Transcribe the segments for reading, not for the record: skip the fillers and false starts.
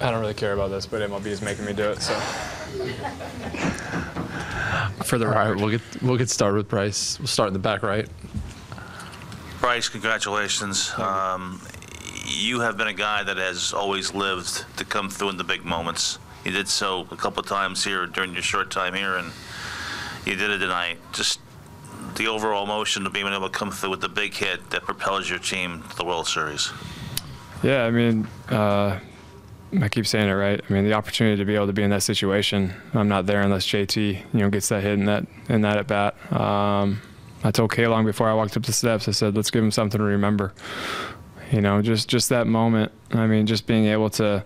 I don't really care about this, but MLB is making me do it. So. For the record, we'll get started with Bryce. We'll start in the back right. Bryce, congratulations. You have been a guy that has always lived to come through in the big moments. You did so a couple of times here during your short time here, and you did it tonight. Just the overall emotion of being able to come through with the big hit that propels your team to the World Series. Yeah, I mean, I keep saying it right. I mean, the opportunity to be able to be in that situation, I'm not there unless JT, gets that hit in that at bat. I told K-Long before I walked up the steps, I said, let's give him something to remember. Just that moment. I mean, just being able to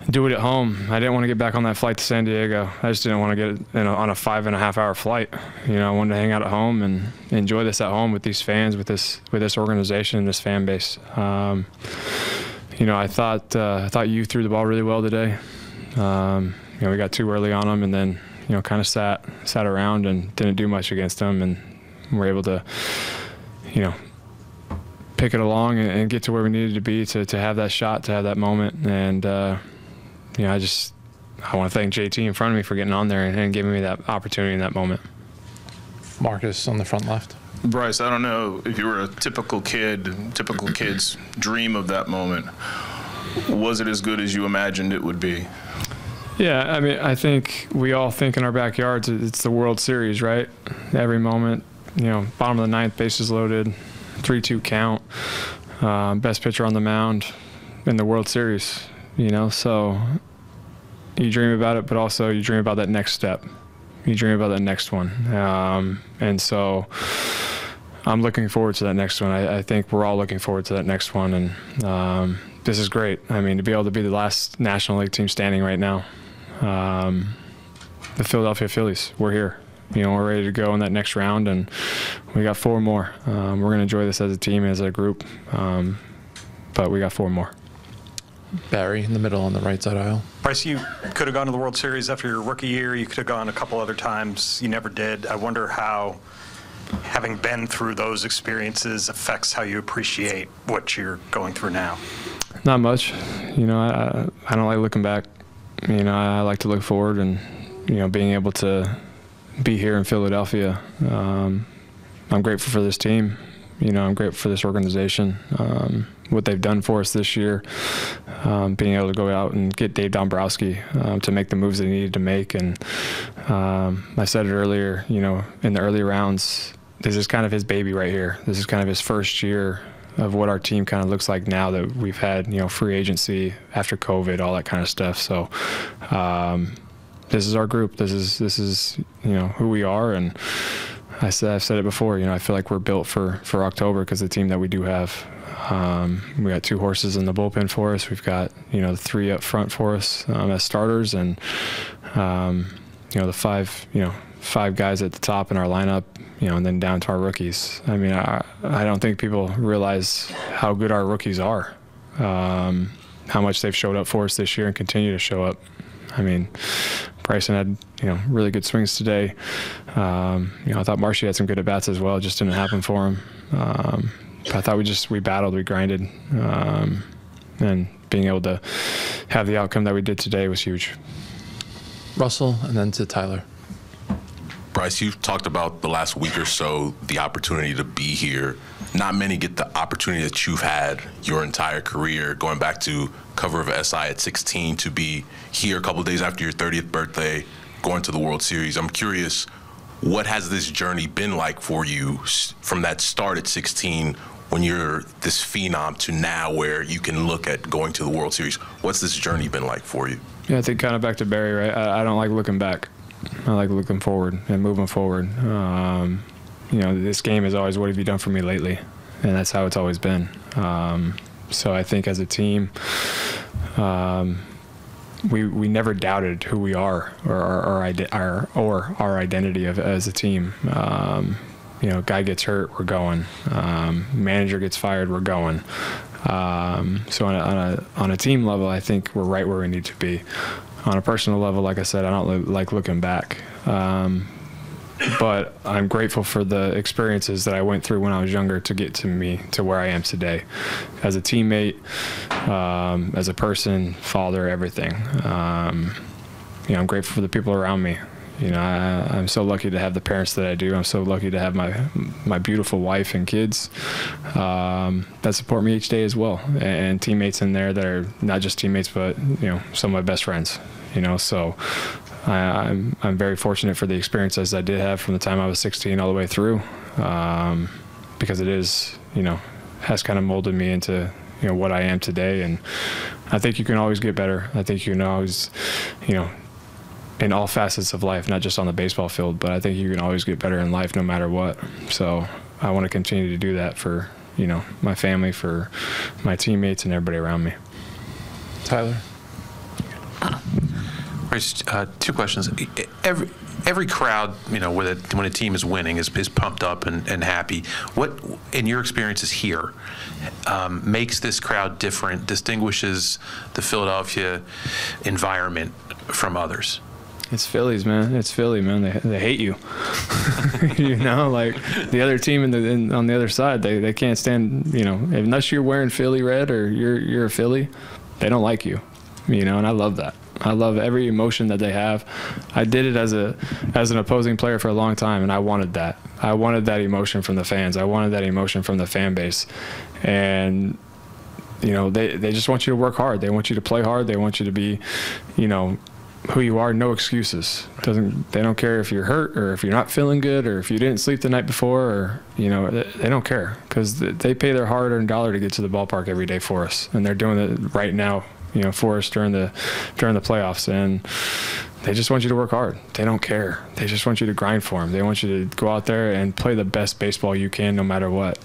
do it at home. I didn't want to get back on that flight to San Diego. I just didn't want to get on a 5.5-hour flight. I wanted to hang out at home and enjoy this at home with these fans, with this organization and this fan base. I thought you threw the ball really well today. We got too early on them, and then kind of sat around and didn't do much against them, and we're able to pick it along and get to where we needed to be to have that shot, to have that moment. And I want to thank JT in front of me for getting on there and giving me that opportunity in that moment. Marcus on the front left. Bryce, I don't know if you were a typical kid's dream of that moment. Was it as good as you imagined it would be? Yeah, I mean, I think we all think in our backyards it's the World Series, right? Every moment, bottom of the ninth, bases loaded, 3-2 count, best pitcher on the mound in the World Series, so you dream about it, but also you dream about that next step. You dream about that next one. And so I'm looking forward to that next one. I think we're all looking forward to that next one. And this is great. I mean, to be able to be the last National League team standing right now. The Philadelphia Phillies, we're here. We're ready to go in that next round, and we got 4 more. We're going to enjoy this as a team, as a group, but we got 4 more. Barry in the middle on the right side aisle. Bryce, you could have gone to the World Series after your rookie year. You could have gone a couple other times. You never did. I wonder how having been through those experiences affects how you appreciate what you're going through now. Not much. I don't like looking back. I like to look forward, and, being able to be here in Philadelphia. I'm grateful for this team. I'm grateful for this organization, what they've done for us this year, being able to go out and get Dave Dombrowski to make the moves they needed to make. And I said it earlier, in the early rounds, this is kind of his baby right here. This is kind of his first year of what our team kind of looks like now that we've had, free agency after COVID, all that kind of stuff. So this is our group. This is who we are. And I've said it before, I feel like we're built for October because the team that we do have. We got 2 horses in the bullpen for us. We've got, the 3 up front for us as starters, and, the 5 guys at the top in our lineup, and then down to our rookies. I mean, I don't think people realize how good our rookies are, how much they've showed up for us this year and continue to show up. I mean, Bryson had, really good swings today. I thought Marshy had some good at-bats as well. It just didn't happen for him. But I thought we battled, we grinded. And being able to have the outcome that we did today was huge. Russell, and then to Tyler. Bryce, you've talked about the last week or so, the opportunity to be here. Not many get the opportunity that you've had your entire career, going back to cover of SI at 16, to be here a couple of days after your 30th birthday, going to the World Series. I'm curious, what has this journey been like for you from that start at 16 when you're this phenom to now where you can look at going to the World Series? What's this journey been like for you? Yeah, I think kind of back to Barry, right? I don't like looking back. I like looking forward and moving forward. This game is always, what have you done for me lately? And that's how it's always been. So I think as a team, we never doubted who we are or our identity as a team. Guy gets hurt, we're going. Manager gets fired, we're going. So on a team level, I think we're right where we need to be. On a personal level, like I said, I don't like looking back. but I'm grateful for the experiences that I went through when I was younger to get to where I am today, as a teammate, as a person, father, everything. I'm grateful for the people around me. I'm so lucky to have the parents that I do. I'm so lucky to have my beautiful wife and kids that support me each day as well, and teammates in there that are not just teammates, but some of my best friends. So I'm very fortunate for the experiences I did have from the time I was 16 all the way through, because it is has kind of molded me into what I am today. And I think you can always get better. I think you can always in all facets of life, not just on the baseball field, but I think you can always get better in life no matter what. So I want to continue to do that for, my family, for my teammates and everybody around me. Tyler? Bryce, 2 questions. Every crowd, when a team is winning, is pumped up and happy. What, in your experiences here, makes this crowd different, distinguishes the Philadelphia environment from others? It's Phillies, man. It's Philly, man. They hate you. Like the other team on the other side, they can't stand, unless you're wearing Philly red or you're a Philly, they don't like you, and I love that. I love every emotion that they have. I did it as an opposing player for a long time, and I wanted that. I wanted that emotion from the fans. I wanted that emotion from the fan base. And they just want you to work hard. They want you to play hard. They want you to be, who you are, no excuses. They don't care if you're hurt or if you're not feeling good or if you didn't sleep the night before, or they don't care, because they pay their hard-earned dollar to get to the ballpark every day for us, and they're doing it right now, for us during the playoffs. And they just want you to work hard. They don't care. They just want you to grind for them. They want you to go out there and play the best baseball you can, no matter what.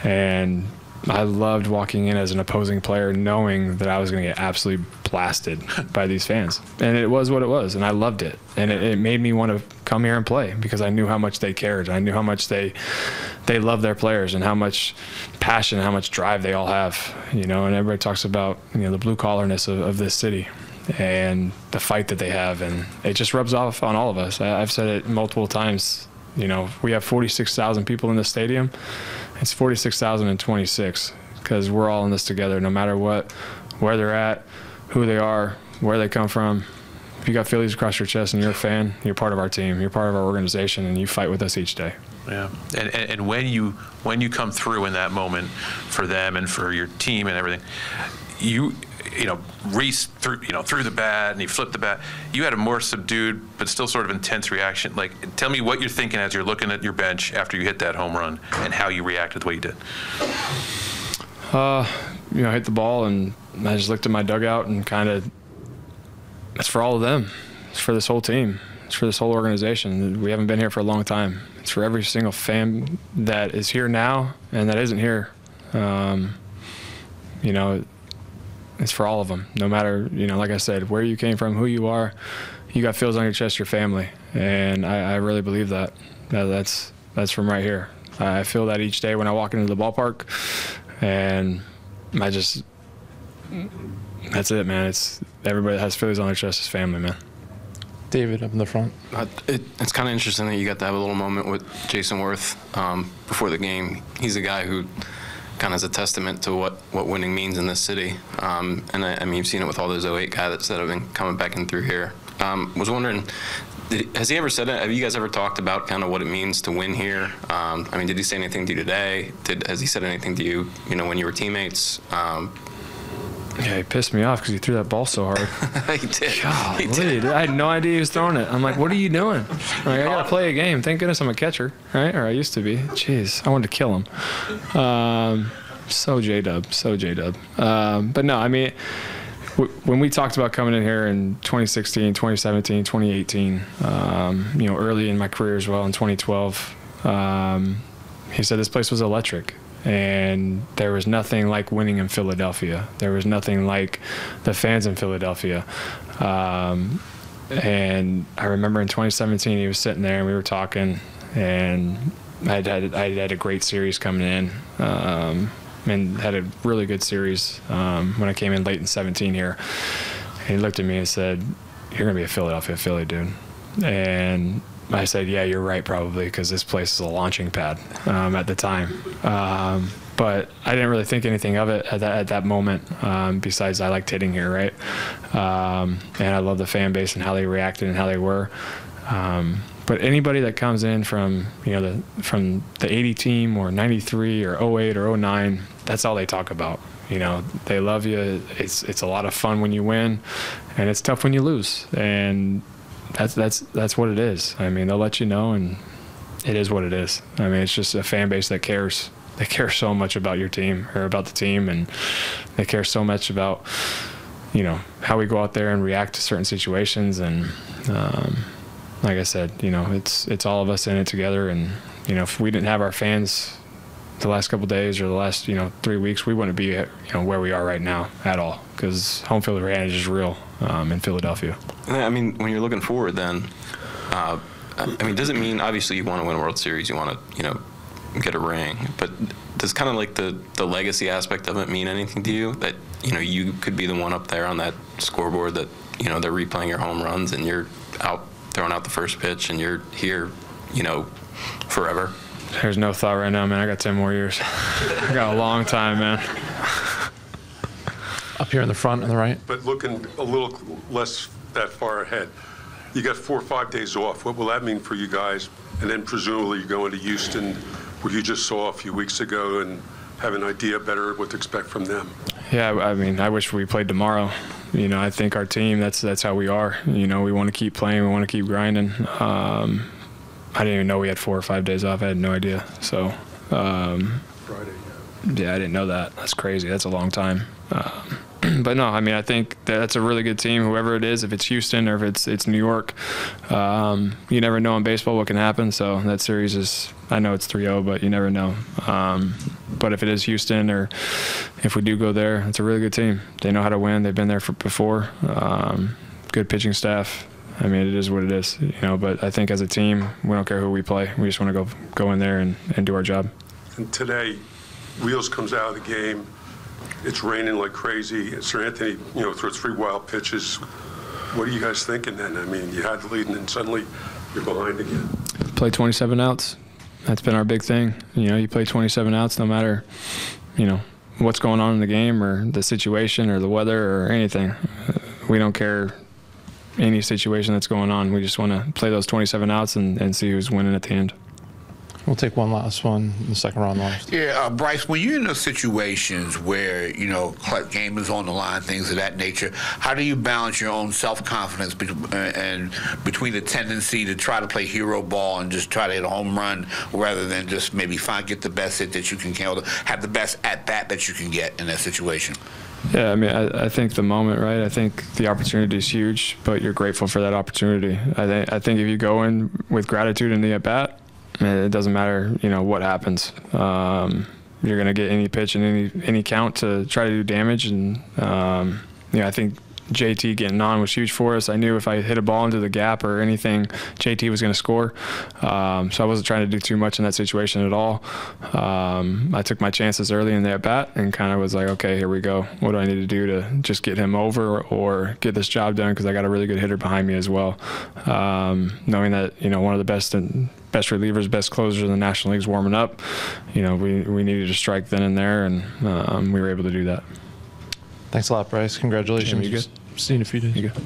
And I loved walking in as an opposing player knowing that I was going to get absolutely blasted by these fans. And it was what it was, and I loved it. And it made me want to come here and play, because I knew how much they cared. I knew how much they love their players, and how much passion, how much drive they all have. And everybody talks about the blue-collarness of this city and the fight that they have, and it just rubs off on all of us. I've said it multiple times. We have 46,000 people in the stadium. It's 46,026, because we're all in this together, no matter what, where they're at, who they are, where they come from. If you got Phillies across your chest and you're a fan, you're part of our team. You're part of our organization, and you fight with us each day. Yeah, and when you come through in that moment for them and for your team and everything, Reese threw the bat and he flipped the bat. You had a more subdued but still sort of intense reaction. Like, tell me what you're thinking as you're looking at your bench after you hit that home run, and how you reacted the way you did. I hit the ball, and I just looked at my dugout and kind of, it's for all of them. It's for this whole team. It's for this whole organization. We haven't been here for a long time. It's for every single fan that is here now and that isn't here. It's for all of them, no matter, like I said, where you came from, who you are. You got Phil's on your chest, your family. And I really believe that. That's from right here. I feel that each day when I walk into the ballpark, and that's it, man. It's everybody that has Phillies on their chest is family, man. David, up in the front. It's kind of interesting that you got to have a little moment with Jason Worth before the game. He's a guy who kind of is a testament to what winning means in this city. And I mean, you've seen it with all those 08 guys that have been coming back in through here. Was wondering, has he ever said it? Have you guys ever talked about kind of what it means to win here? I mean, did he say anything to you today? Has he said anything to you, when you were teammates? Yeah, he pissed me off because he threw that ball so hard. He did. God, He did. I had no idea he was throwing it. I'm like, what are you doing? Like, I got to play a game. Thank goodness I'm a catcher, right? Or I used to be. Jeez, I wanted to kill him. So J-Dub. But no, I mean, when we talked about coming in here in 2016, 2017, 2018, early in my career as well in 2012, he said this place was electric. And there was nothing like winning in Philadelphia. There was nothing like the fans in Philadelphia. And I remember in 2017, he was sitting there and we were talking, and I had a great series coming in, and had a really good series when I came in late in 17 here. And he looked at me and said, "You're gonna be a Philadelphia Philly, dude." And I said, yeah, you're right, probably, because this place is a launching pad at the time. But I didn't really think anything of it at that moment, besides I liked hitting here, right? And I love the fan base and how they reacted and how they were. But anybody that comes in from, from the 80 team or 93 or 08 or 09, that's all they talk about. They love you. It's a lot of fun when you win, and it's tough when you lose. And that's what it is. I mean, they'll let you know, and it is what it is. I mean, it's just a fan base that cares. They care so much about your team or about the team, and they care so much about, how we go out there and react to certain situations. And like I said, it's all of us in it together. And if we didn't have our fans the last couple of days or the last 3 weeks, we wouldn't be where we are right now at all, because home field advantage is real in Philadelphia. I mean, when you're looking forward, then does it mean obviously you want to win a World Series, you want to get a ring, but does kind of like the legacy aspect of it mean anything to you, that you could be the one up there on that scoreboard that they're replaying your home runs and you're out throwing out the first pitch and you're here forever? There's no thought right now, man. I got 10 more years. I got a long time, man. Up here in the front on the right. But looking a little less that far ahead, you got 4 or 5 days off. What will that mean for you guys? And then presumably you go into Houston, where you just saw a few weeks ago, and have an idea better what to expect from them. Yeah, I mean, I wish we played tomorrow. I think our team, that's how we are. We want to keep playing. We want to keep grinding. I didn't even know we had 4 or 5 days off. I had no idea. So, Friday, yeah, I didn't know that. That's crazy. That's a long time. But no, I mean, I think that's a really good team, whoever it is, if it's Houston or if it's New York. You never know in baseball what can happen. So that series is, I know it's 3-0, but you never know. But if it is Houston or if we do go there, it's a really good team. They know how to win. They've been there before. Good pitching staff. I mean, it is what it is, but I think as a team, we don't care who we play. We just want to go in there and do our job. And today, Wheels comes out of the game. It's raining like crazy. Sir Anthony, throws 3 wild pitches. What are you guys thinking then? I mean, you had the lead, and then suddenly you're behind again. Play 27 outs. That's been our big thing. You play 27 outs no matter, what's going on in the game or the situation or the weather or anything. We don't care any situation that's going on. We just want to play those 27 outs and see who's winning at the end. We'll take one last one in the second round last. Yeah, Bryce, when you're in those situations where, game is on the line, things of that nature, how do you balance your own self-confidence and between the tendency to try to play hero ball and just try to hit a home run rather than just maybe get the best hit that you can have the best at-bat that you can get in that situation? Yeah, I mean, I think the moment, right? I think the opportunity is huge, but you're grateful for that opportunity. I think if you go in with gratitude in the at-bat, it doesn't matter, what happens. You're going to get any pitch and any count to try to do damage. And, I think JT getting on was huge for us. I knew if I hit a ball into the gap or anything, JT was going to score. So I wasn't trying to do too much in that situation at all. I took my chances early in the at-bat and kind of was like, okay, here we go. What do I need to do to just get him over or get this job done? Because I got a really good hitter behind me as well. Knowing that, one of the best relievers, best closers in the National League is warming up. We needed to strike then and there, and we were able to do that. Thanks a lot, Bryce. Congratulations. Jim, you good? See you in a few days. You good?